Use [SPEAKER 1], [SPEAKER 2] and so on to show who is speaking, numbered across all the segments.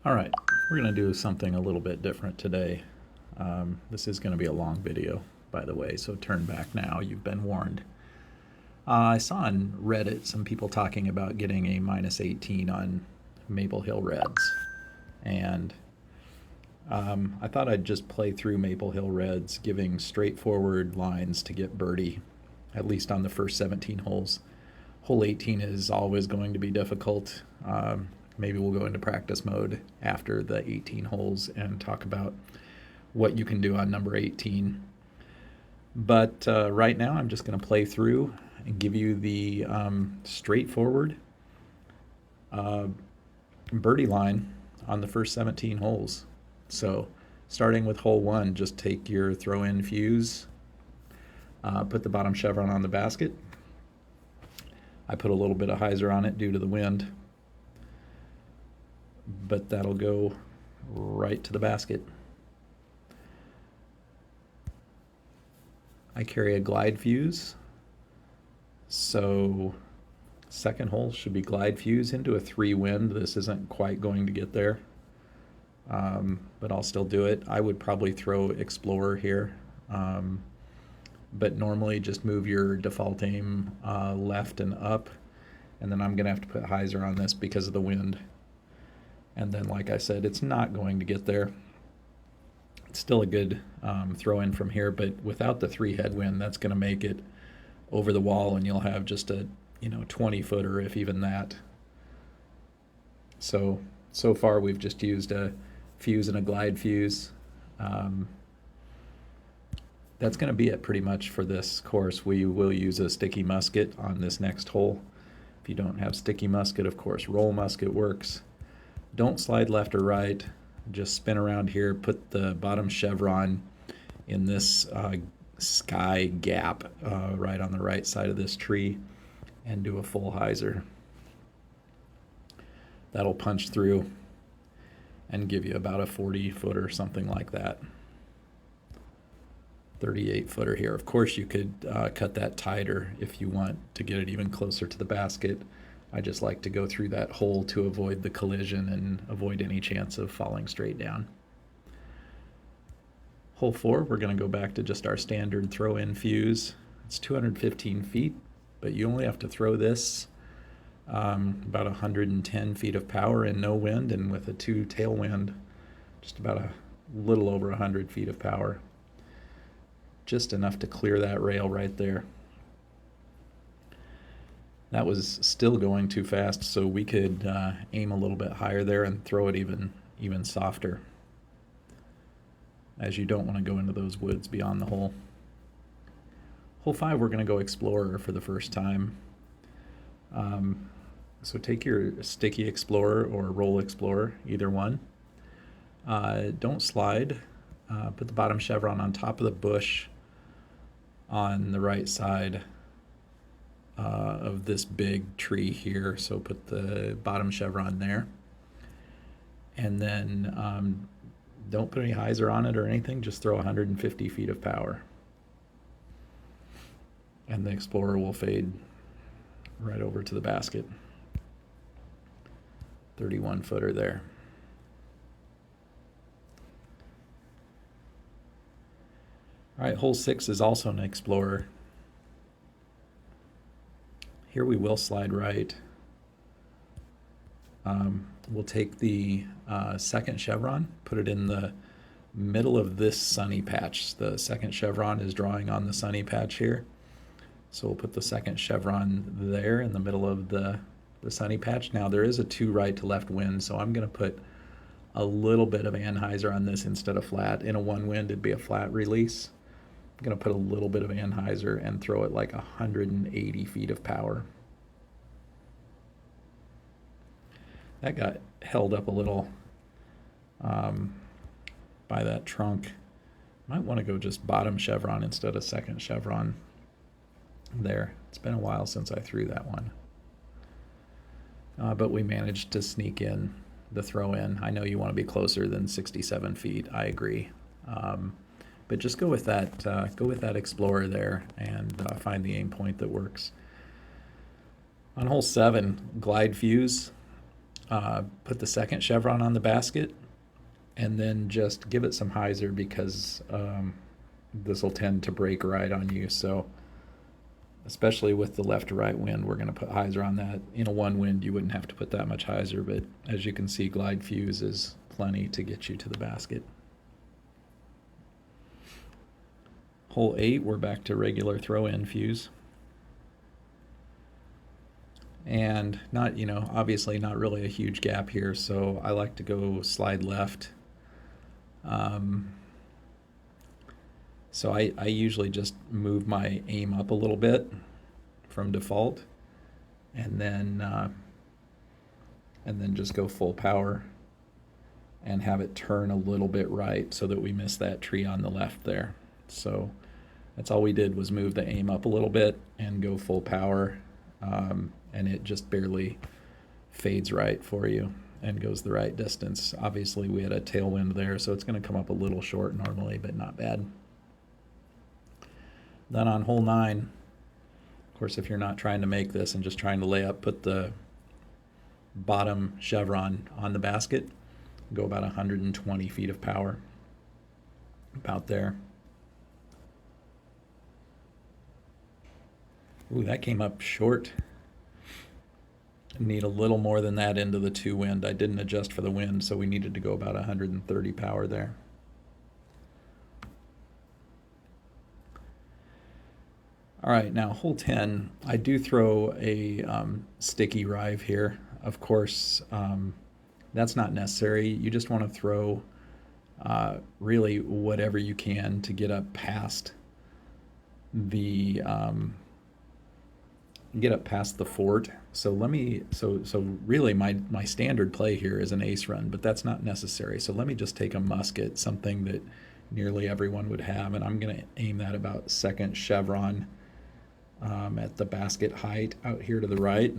[SPEAKER 1] All right, we're going to do something a little bit different today. This is going to be a long video, by the way, so turn back now. You've been warned. I saw on Reddit some people talking about getting a -18 on Maple Hill Reds. And I thought I'd just play through Maple Hill Reds, giving straightforward lines to get birdie, at least on the first 17 holes. Hole 18 is always going to be difficult. Maybe we'll go into practice mode after the 18 holes and talk about what you can do on number 18. But right now I'm just going to play through and give you the straightforward birdie line on the first 17 holes. So starting with hole 1, just take your throw-in fuse, put the bottom chevron on the basket. I put a little bit of hyzer on it due to the wind, but that'll go right to the basket. I carry a glide fuse, so second hole should be glide fuse into a 3 wind. This isn't quite going to get there, but I'll still do it. I would probably throw Explorer here, but normally just move your default aim left and up, and then I'm going to have to put hyzer on this because of the wind. And then, like I said, it's not going to get there. It's still a good throw in from here, but without the 3 headwind, that's going to make it over the wall, and you'll have just a 20-footer, if even that. So far we've just used a fuse and a glide fuse. That's going to be it pretty much for this course. We will use a sticky musket on this next hole. If you don't have sticky musket, of course, roll musket works. Don't slide left or right. Just spin around here, put the bottom chevron in this sky gap right on the right side of this tree, and do a full hyzer. That'll punch through and give you about a 40-footer, something like that. 38-footer here. Of course, you could cut that tighter if you want to get it even closer to the basket. I just like to go through that hole to avoid the collision and avoid any chance of falling straight down. Hole 4, we're going to go back to just our standard throw-in fuse. It's 215 feet, but you only have to throw this about 110 feet of power in no wind, and with a 2 tailwind, just about a little over 100 feet of power. Just enough to clear that rail right there. That was still going too fast, so we could aim a little bit higher there and throw it even softer, as you don't want to go into those woods beyond the hole. Hole 5, we're going to go Explorer for the first time. So take your sticky Explorer or roll Explorer, either one. Don't slide. Put the bottom chevron on top of the bush on the right side of this big tree here, so put the bottom chevron there, and then don't put any hyzer on it or anything, just throw 150 feet of power, and the Explorer will fade right over to the basket. 31-footer there. All right, hole 6 is also an Explorer. Here we will slide right. We'll take the second chevron, put it in the middle of this sunny patch. The second chevron is drawing on the sunny patch here. So we'll put the second chevron there in the middle of the sunny patch. Now there is a 2 right to left wind, so I'm going to put a little bit of anhyzer on this instead of flat. In a 1 wind, it'd be a flat release. I'm going to put a little bit of anhyzer and throw it like 180 feet of power. That got held up a little by that trunk. Might want to go just bottom chevron instead of second chevron there. It's been a while since I threw that one. But we managed to sneak in the throw in. I know you want to be closer than 67 feet. I agree. But just go with that Explorer there and find the aim point that works. On hole 7, glide fuse. put the second chevron on the basket, and then just give it some hyzer because this will tend to break right on you. So especially with the left to right wind, we're going to put hyzer on that. In a one wind, you wouldn't have to put that much hyzer, but as you can see, glide fuse is plenty to get you to the basket. Hole 8, we're back to regular throw-in fuse. And not, obviously not really a huge gap here, so I like to go slide left. So I usually just move my aim up a little bit from default, and then just go full power and have it turn a little bit right so that we miss that tree on the left there. So that's all we did, was move the aim up a little bit and go full power, and it just barely fades right for you and goes the right distance. Obviously we had a tailwind there, so it's going to come up a little short normally, but not bad. Then on hole 9, of course, if you're not trying to make this and just trying to lay up, put the bottom chevron on the basket, go about 120 feet of power, about there. Ooh, that came up short. Need a little more than that into the 2 wind. I didn't adjust for the wind, so we needed to go about 130 power there. All right, now hole 10, I do throw a sticky rive here. Of course, that's not necessary. You just want to throw really whatever you can to get up past the fort. So really my standard play here is an ace run, but that's not necessary. So let me just take a musket, something that nearly everyone would have, and I'm going to aim that about second chevron at the basket height out here to the right,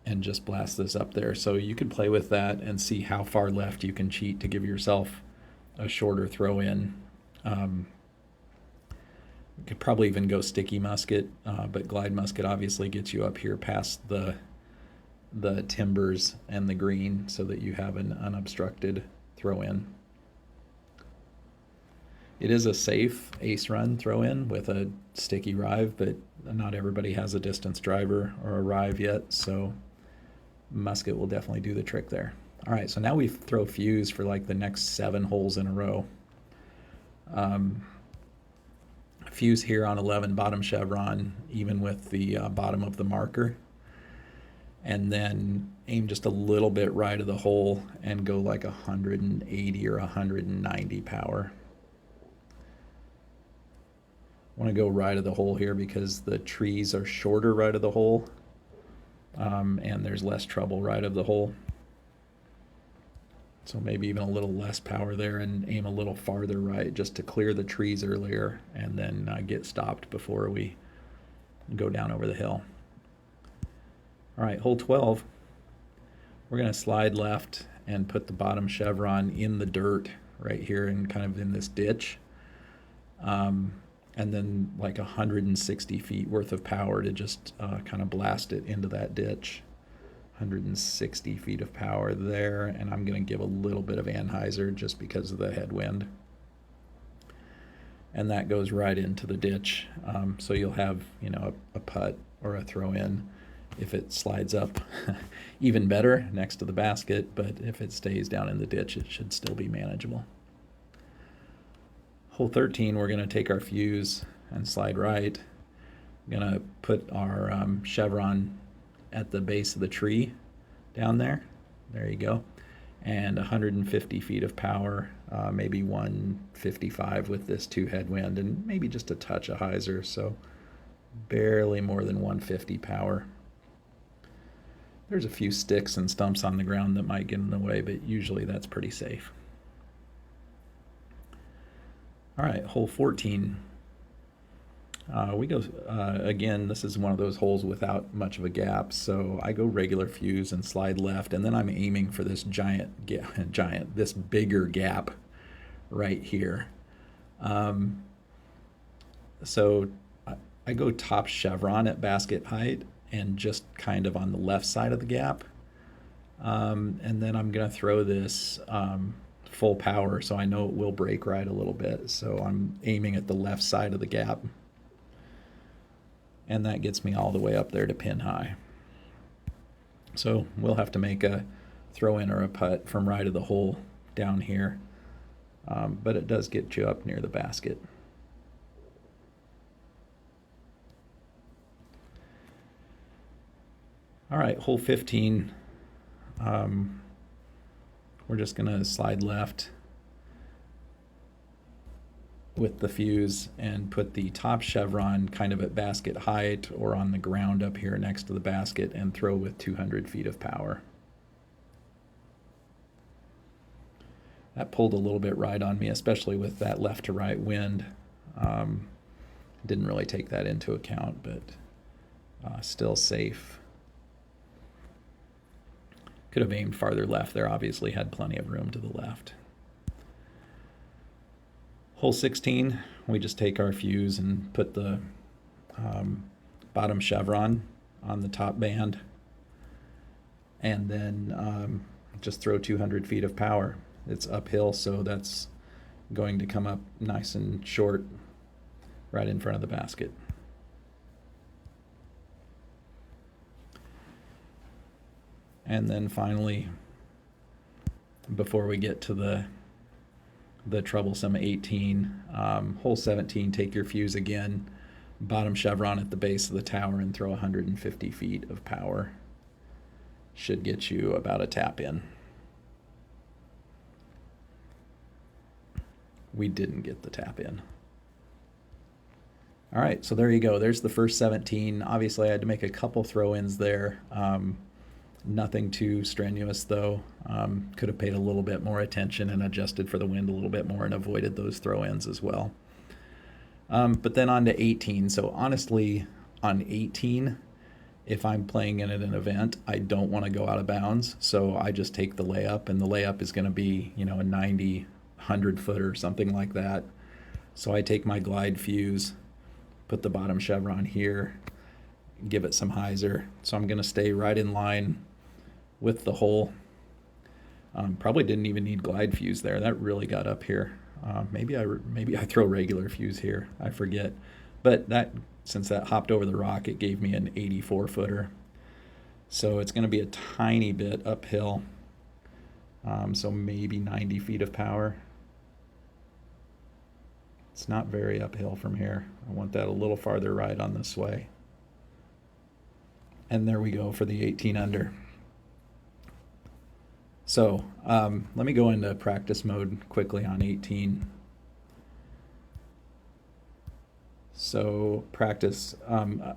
[SPEAKER 1] and just blast this up there. So you could play with that and see how far left you can cheat to give yourself a shorter throw in. You could probably even go sticky musket, but glide musket obviously gets you up here past the timbers and the green so that you have an unobstructed throw in. It is a safe ace run throw in with a sticky rive, but not everybody has a distance driver or a rive yet, so musket will definitely do the trick there. All right, so now we throw fuse for like the next 7 holes in a row. Fuse here on 11, bottom chevron, even with the bottom of the marker, and then aim just a little bit right of the hole and go like 180 or 190 power. I want to go right of the hole here because the trees are shorter right of the hole, and there's less trouble right of the hole. So maybe even a little less power there, and aim a little farther right just to clear the trees earlier and then get stopped before we go down over the hill. All right, hole 12, we're going to slide left and put the bottom chevron in the dirt right here and kind of in this ditch. And then like 160 feet worth of power to just kind of blast it into that ditch. 160 feet of power there, and I'm going to give a little bit of anhyzer just because of the headwind. And that goes right into the ditch. So you'll have, a putt or a throw in. If it slides up, even better next to the basket, but if it stays down in the ditch, it should still be manageable. Hole 13, we're going to take our fuse and slide right. I'm going to put our chevron at the base of the tree down there. There you go. And 150 feet of power, maybe 155 with this 2 headwind, and maybe just a touch of hyzer, so barely more than 150 power. There's a few sticks and stumps on the ground that might get in the way, but usually that's pretty safe. All right, hole 14. We go, again, this is one of those holes without much of a gap, so I go regular fuse and slide left, and then I'm aiming for this this bigger gap right here. So I go top chevron at basket height and just kind of on the left side of the gap. And then I'm going to throw this full power, so I know it will break right a little bit. So I'm aiming at the left side of the gap. And that gets me all the way up there to pin high. So we'll have to make a throw in or a putt from right of the hole down here. But it does get you up near the basket. All right, hole 15. We're just going to slide left with the fuse and put the top chevron kind of at basket height or on the ground up here next to the basket and throw with 200 feet of power. That pulled a little bit right on me, especially with that left to right wind. Didn't really take that into account, but still safe. Could have aimed farther left there, obviously had plenty of room to the left. Hole 16, we just take our fuse and put the bottom chevron on the top band, and then just throw 200 feet of power. It's uphill, so that's going to come up nice and short right in front of the basket. And then finally, before we get to the troublesome 18, hole 17, take your fuse again, bottom chevron at the base of the tower, and throw 150 feet of power. Should get you about a tap in. We didn't get the tap in. All right, so there you go. There's the first 17. Obviously, I had to make a couple throw-ins there. Nothing too strenuous, though. Could have paid a little bit more attention and adjusted for the wind a little bit more and avoided those throw-ins as well. But then on to 18. So honestly, on 18, if I'm playing in an event, I don't want to go out of bounds. So I just take the layup, and the layup is going to be, a 90, 100 footer, something like that. So I take my glide fuse, put the bottom chevron here, give it some hyzer. So I'm going to stay right in line with the hole. Probably didn't even need glide fuse there. That really got up here. Maybe I throw regular fuse here. I forget. But since that hopped over the rock, it gave me an 84 footer. So it's going to be a tiny bit uphill. So maybe 90 feet of power. It's not very uphill from here. I want that a little farther right on the sway. And there we go for the 18 under. So let me go into practice mode quickly on 18. So practice,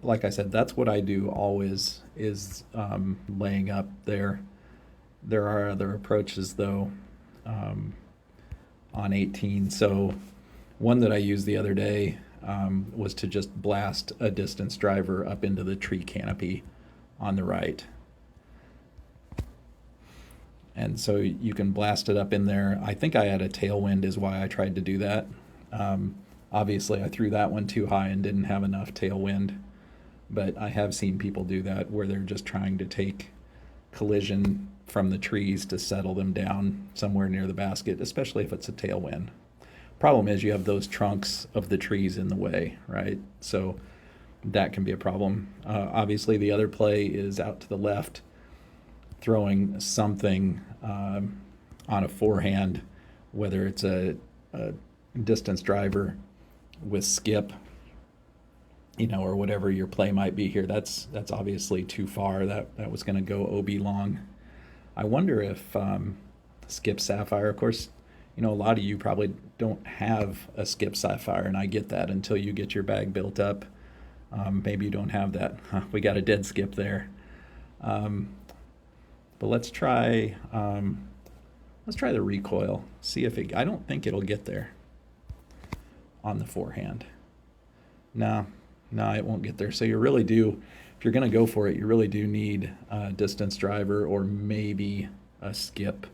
[SPEAKER 1] like I said, that's what I do always, is laying up there. There are other approaches, though, on 18. So one that I used the other day was to just blast a distance driver up into the tree canopy on the right. And so you can blast it up in there. I think I had a tailwind is why I tried to do that. Obviously, I threw that one too high and didn't have enough tailwind. But I have seen people do that where they're just trying to take collision from the trees to settle them down somewhere near the basket, especially if it's a tailwind. Problem is you have those trunks of the trees in the way, right? So that can be a problem. Obviously, the other play is out to the left, throwing something on a forehand, whether it's a distance driver with skip, or whatever your play might be here. That's obviously too far. That was going to go OB long. I wonder if skip sapphire, of course, a lot of you probably don't have a skip sapphire, and I get that until you get your bag built up. Maybe you don't have that. We got a dead skip there. But let's try the recoil. See if I don't think it'll get there on the forehand. No, it won't get there. So you really do, if you're going to go for it, you really do need a distance driver or maybe a skip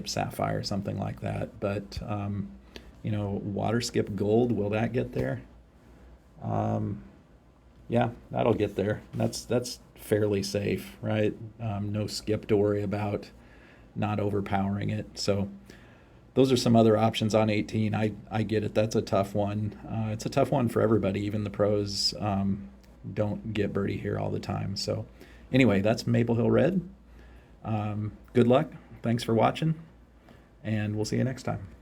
[SPEAKER 1] sapphire, something like that. But water skip gold, will that get there? Yeah, that'll get there. That's fairly safe, right? No skip to worry about, not overpowering it. So those are some other options on 18. I get it. That's a tough one. It's a tough one for everybody. Even the pros don't get birdie here all the time. So anyway, that's Maple Hill Red. Good luck. Thanks for watching, and we'll see you next time.